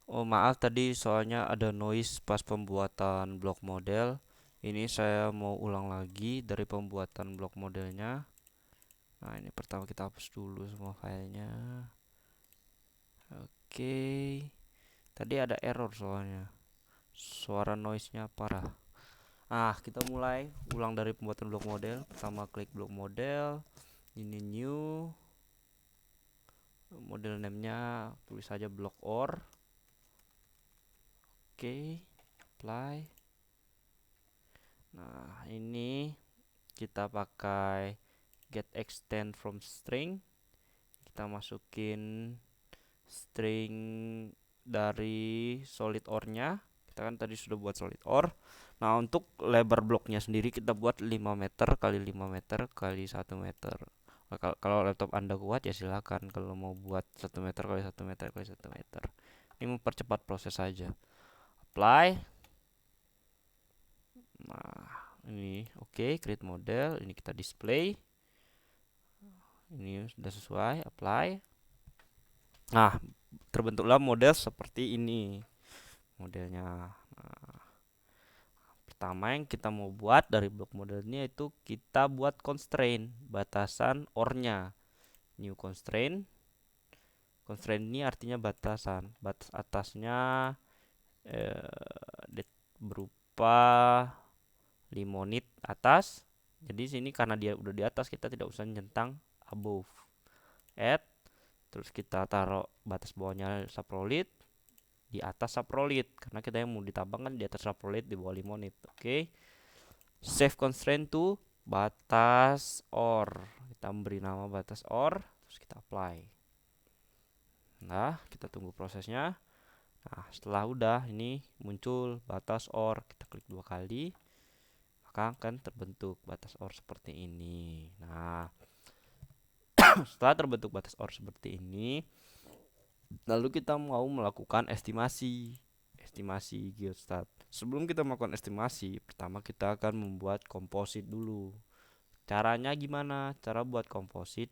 Oh maaf tadi soalnya ada noise pas pembuatan blok model. Ini saya mau ulang lagi dari pembuatan blok modelnya. Nah ini pertama kita hapus dulu semua filenya. Oke. Tadi ada error soalnya. Suara noise-nya parah. Kita mulai ulang dari pembuatan blok model. Pertama klik blok model. Ini new. Model name-nya tulis saja block or. Oke. Apply. Nah, ini kita pakai get extend from string. Kita masukin string dari solid or-nya. Kita kan tadi sudah buat solid or. Nah, untuk lebar bloknya sendiri kita buat 5 meter kali 5 meter kali 1 meter. Nah, kalau laptop Anda kuat ya silakan kalau mau buat 1 meter kali 1 meter kali 1 meter. Ini mempercepat proses saja. Apply. Nah, ini oke, create model. Ini kita display. Ini sudah sesuai, apply. Nah, terbentuklah model seperti ini modelnya. Nah, pertama yang kita mau buat dari blok modelnya itu kita buat constraint, batasan or-nya. New constraint. Constraint ini artinya batasan. Batas atasnya berupa limonit atas. Jadi sini karena dia udah di atas kita tidak usah centang above. Add. Terus kita taruh batas bawahnya saprolit, di atas saprolit karena kita yang mau ditambang kan di atas saprolit di bawah limonit. Oke. Save constraint to batas or. Kita beri nama batas or, terus kita apply. Nah, kita tunggu prosesnya. Nah, setelah udah ini muncul batas or, kita klik 2 kali, maka akan terbentuk batas or seperti ini. Nah, setelah terbentuk batas or seperti ini, lalu kita mau melakukan estimasi geostat. Sebelum kita melakukan estimasi, pertama kita akan membuat komposit dulu. Caranya gimana? Cara buat komposit.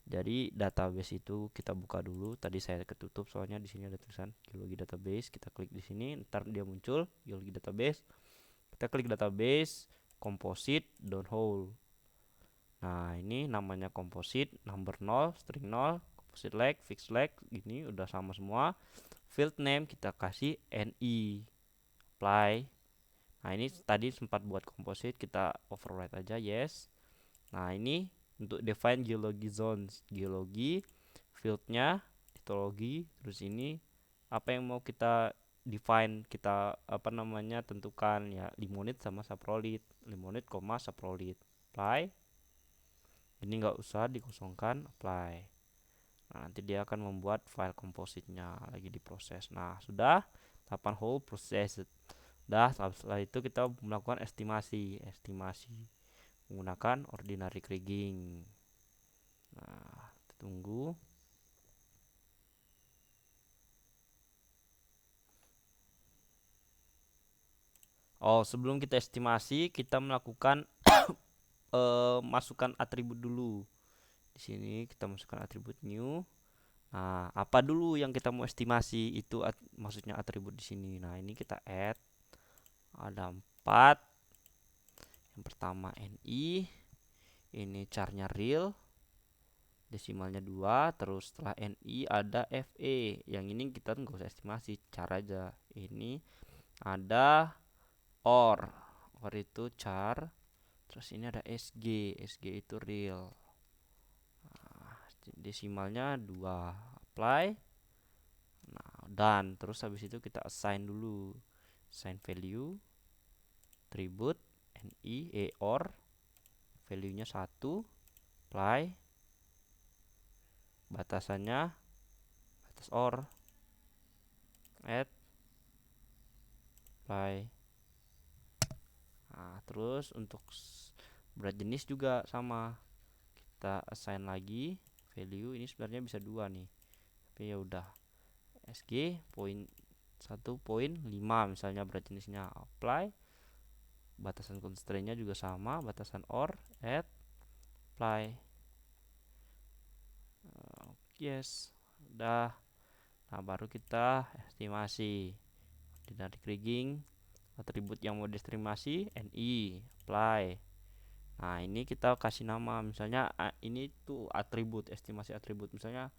Jadi database itu kita buka dulu. Tadi saya ketutup soalnya di sini ada tulisan geologi database. Kita klik di sini, ntar dia muncul geologi database. Kita klik database, komposit, downhole. Nah, ini namanya komposit, number 0, string 0, composite leg, fixed leg, gini udah sama semua. Field name kita kasih NI. Apply. Nah, ini tadi sempat buat komposit, kita override aja, yes. Nah, ini untuk define geology zones, geologi, fieldnya, histologi, terus ini apa yang mau kita define, kita apa namanya tentukan ya, limonit sama saprolit, limonit, saprolit. Apply. Ini nggak usah dikosongkan, apply. Nah, nanti dia akan membuat file kompositnya lagi diproses. Nah, sudah tahapan whole process. Dah, setelah itu kita melakukan estimasi menggunakan ordinary kriging. Nah, tunggu. Oh, sebelum kita estimasi, kita melakukan masukkan atribut dulu. Di sini kita masukkan atribut new. Nah, apa dulu yang kita mau estimasi itu maksudnya atribut di sini. Nah, ini kita add ada 4. Yang pertama NI, ini charnya real, desimalnya 2, terus setelah NI ada FE. Yang ini kita nggak usah estimasi, cara aja. Ini ada or itu char, terus ini ada SG itu real. Nah, desimalnya 2, apply. Nah, dan terus habis itu kita assign dulu, assign value attribute NI or value nya 1, apply. Batasannya batas or, add, apply. Nah, terus untuk berat jenis juga sama, kita assign lagi value. Ini sebenarnya bisa 2 nih, tapi ya udah, SG poin 1,5 misalnya berat jenisnya, apply. Batasan constraint-nya juga sama, batasan or, add, apply. Yes, udah. Nah, baru kita estimasi. Dari rigging, atribut yang mau diestimasi ni, apply. Nah, ini kita kasih nama, misalnya ini tuh atribut, estimasi atribut, misalnya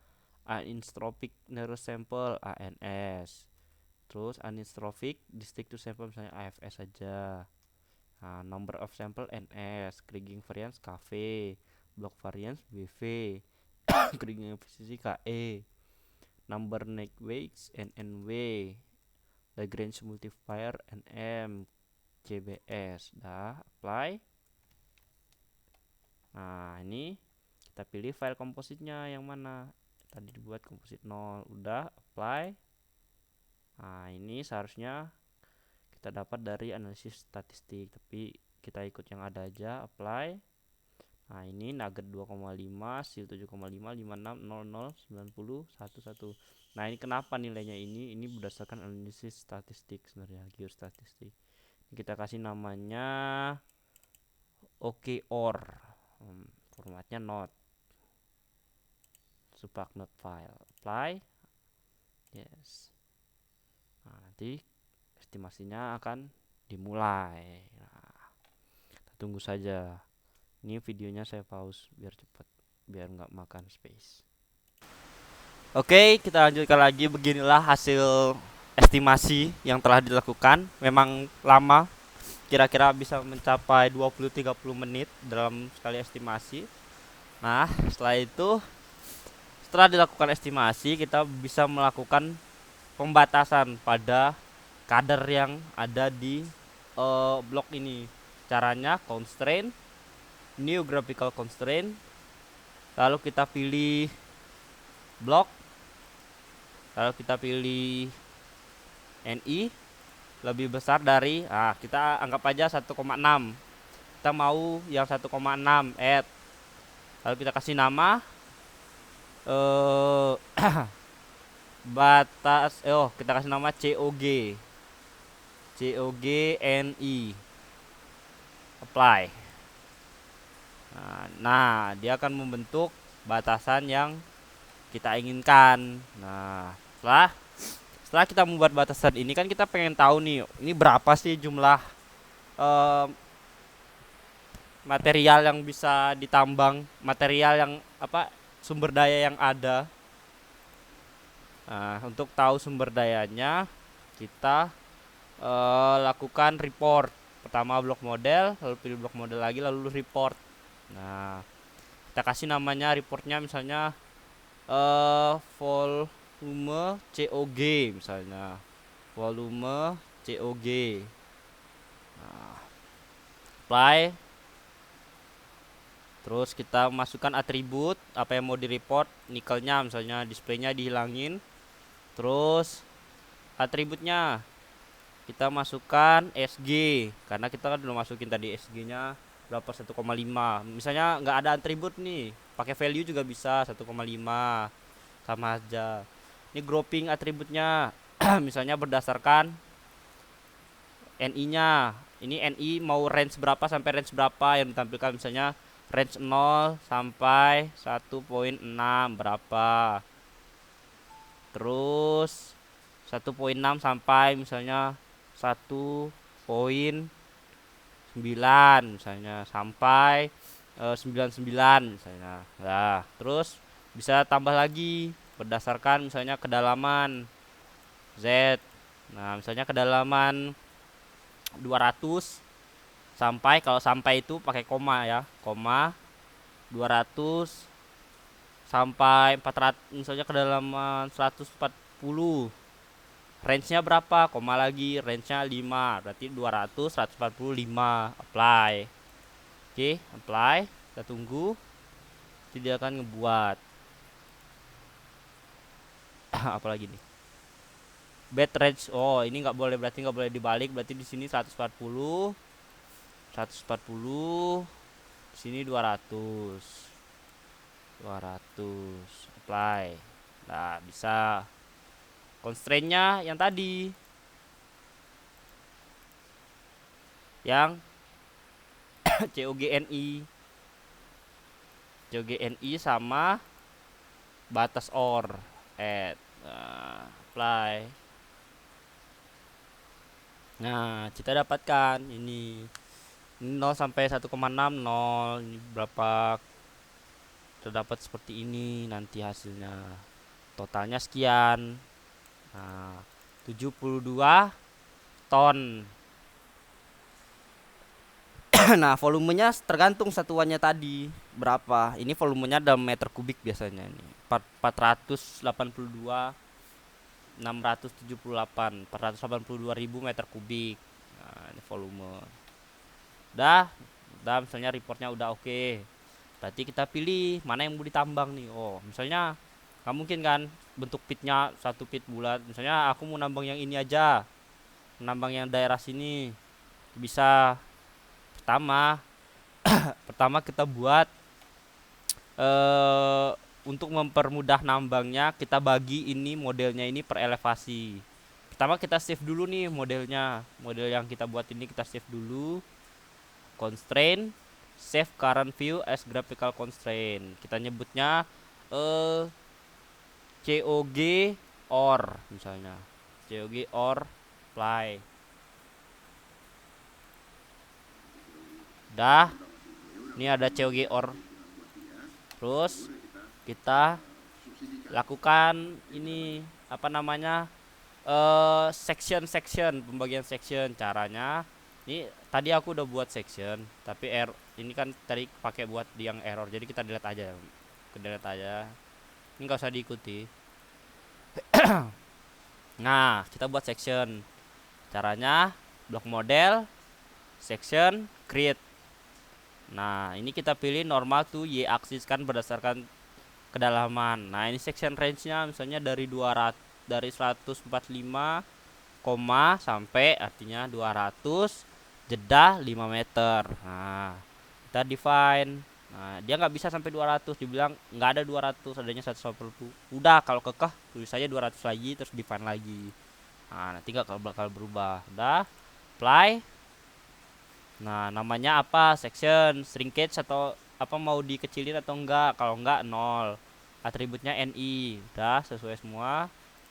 anisotropic nearest sample ANS. Terus anisotropic distinct to sample, misalnya AFS saja. Nah, number of sample NS, kriging variance KV, block variance BV, kriging efficiency KE, number neck weights NNW, Lagrange multiplier NM, CBS. Dah, apply. Nah, ini kita pilih file kompositnya yang mana. Tadi dibuat komposit 0. Udah, apply. Nah, ini seharusnya kita dapat dari analisis statistik, tapi kita ikut yang ada aja, apply. Nah, ini nugget 2,5, seal 7,5, 56, 00, 90, 11. Nah, ini kenapa nilainya ini? Ini berdasarkan analisis statistik sebenarnya, geostatistik. Kita kasih namanya OKOR. Formatnya not. Subak not file. Apply. Yes. Nah, nanti estimasinya akan dimulai. Nah, kita tunggu saja. Ini videonya saya pause biar cepat, biar nggak makan space. Oke, kita lanjutkan lagi. Beginilah hasil estimasi yang telah dilakukan. Memang lama, kira-kira bisa mencapai 20-30 menit dalam sekali estimasi. Nah, setelah dilakukan estimasi, kita bisa melakukan pembatasan pada kadar yang ada di blok ini. Caranya constraint, new graphical constraint, lalu kita pilih blok, lalu kita pilih NI lebih besar dari, kita anggap aja 1,6. Kita mau yang 1,6 add. Lalu kita kasih nama batas, kita kasih nama COG NI, apply. Nah, dia akan membentuk batasan yang kita inginkan. Nah, setelah kita membuat batasan ini, kan kita pengen tahu nih, ini berapa sih jumlah material yang bisa ditambang, material yang sumber daya yang ada. Nah, untuk tahu sumber dayanya, kita lakukan report. Pertama blok model, lalu pilih blok model lagi, lalu report. Nah, kita kasih namanya reportnya, misalnya volume COG, misalnya volume COG. Nah, apply. Terus kita masukkan atribut apa yang mau di report, nikelnya misalnya, displaynya dihilangin. Terus atributnya kita masukkan SG, karena kita kan belum masukin tadi SG nya berapa, 1,5. Misalnya nggak ada atribut nih, pakai value juga bisa, 1,5 sama aja. Ini grouping atributnya misalnya berdasarkan NI nya. Ini NI mau range berapa sampai range berapa yang ditampilkan, misalnya range 0 sampai 1,6 berapa. Terus 1,6 sampai misalnya 1,9 misalnya, sampai 99 misalnya. Nah, terus bisa tambah lagi berdasarkan misalnya kedalaman Z. Nah, misalnya kedalaman 200 sampai, kalau sampai itu pakai koma ya, koma 200 sampai 400, misalnya kedalaman 140, range-nya berapa, koma lagi, range-nya 5, berarti 200 145, apply. Oke, apply. Kita tunggu, tidak akan ngebuat apalagi nih, bed range. Ini nggak boleh, berarti nggak boleh dibalik, berarti di sini 140, di sini 200, apply. Nah, bisa. Constraint-nya yang tadi, yang COGNI sama batas OR add. Nah, apply. Nah, kita dapatkan ini 0 sampai 1,6 0. Ini berapa, terdapat seperti ini nanti hasilnya. Totalnya sekian. Nah, 72 ton. Nah, volumenya tergantung satuannya tadi berapa. Ini volumenya dalam meter kubik biasanya ini. 482 meter kubik. Nah, ini volume. Udah misalnya reportnya udah oke. Berarti kita pilih mana yang mau ditambang nih. Oh, misalnya nggak mungkin kan bentuk pitnya satu pit bulat. Misalnya aku mau nambang yang ini aja, nambang yang daerah sini. Bisa. Pertama, pertama kita buat untuk mempermudah nambangnya, kita bagi ini modelnya ini per elevasi. Pertama kita save dulu nih modelnya. Model yang kita buat ini kita save dulu. Constraint save current view as graphical constraint. Kita nyebutnya COG or misalnya. COG or apply. Dah. Ini ada COG or. Terus kita lakukan ini apa namanya? Section pembagian section. Caranya ini tadi aku udah buat section, tapi ini kan tadi pakai buat yang error, jadi kita delete aja. Ini nggak usah diikuti. Nah, kita buat section. Caranya blok model, section, create. Nah, ini kita pilih normal to y axis kan berdasarkan kedalaman. Nah, ini section range-nya misalnya dari 145, sampai artinya 200 jeda 5 meter. Nah, kita define. Nah, dia nggak bisa sampai 200, dibilang nggak ada 200, adanya 180. Udah, kalau kekeh tulis saja 200 lagi terus define lagi. Nah, nanti nggak bakal berubah. Udah, apply. Nah, namanya apa? Section, shrinkage atau apa, mau dikecilin atau enggak? Kalau enggak 0. Atributnya NI. Udah sesuai semua.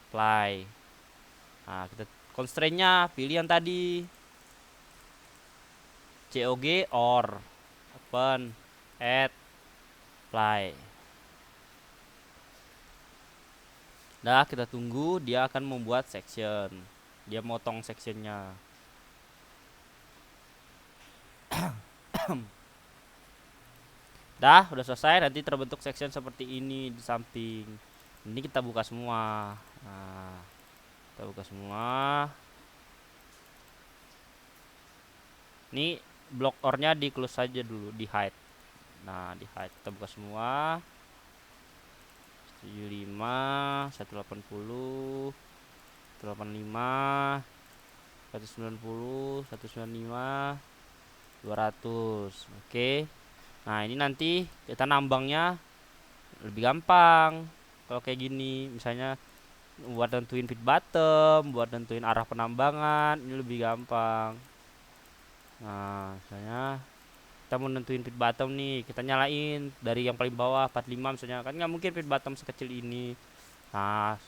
Apply. Nah, kita constraint-nya pilih yang tadi. COG or open add apply. Dah, kita tunggu dia akan membuat section. Dia motong sectionnya. Dah, udah selesai. Nanti terbentuk section seperti ini di samping. Ini kita buka semua. Nah, kita buka semua. Ini blok or-nya di close saja dulu, di hide. Nah, di hide kita buka semua. 75, 180, 185, 190, 195, 200. Oke. Nah, ini nanti kita nambangnya lebih gampang kalau kayak gini. Misalnya buat nentuin pit bottom, buat nentuin arah penambangan, ini lebih gampang. Nah, misalnya kita mau nentuin pit bottom nih, kita nyalain dari yang paling bawah 45 misalnya, kan nggak mungkin pit bottom sekecil ini. Nah,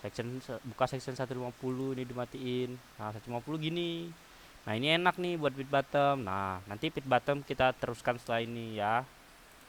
buka section 150 ini dimatiin. Nah, 150 gini. Nah, ini enak nih buat pit bottom. Nah, nanti pit bottom kita teruskan setelah ini ya.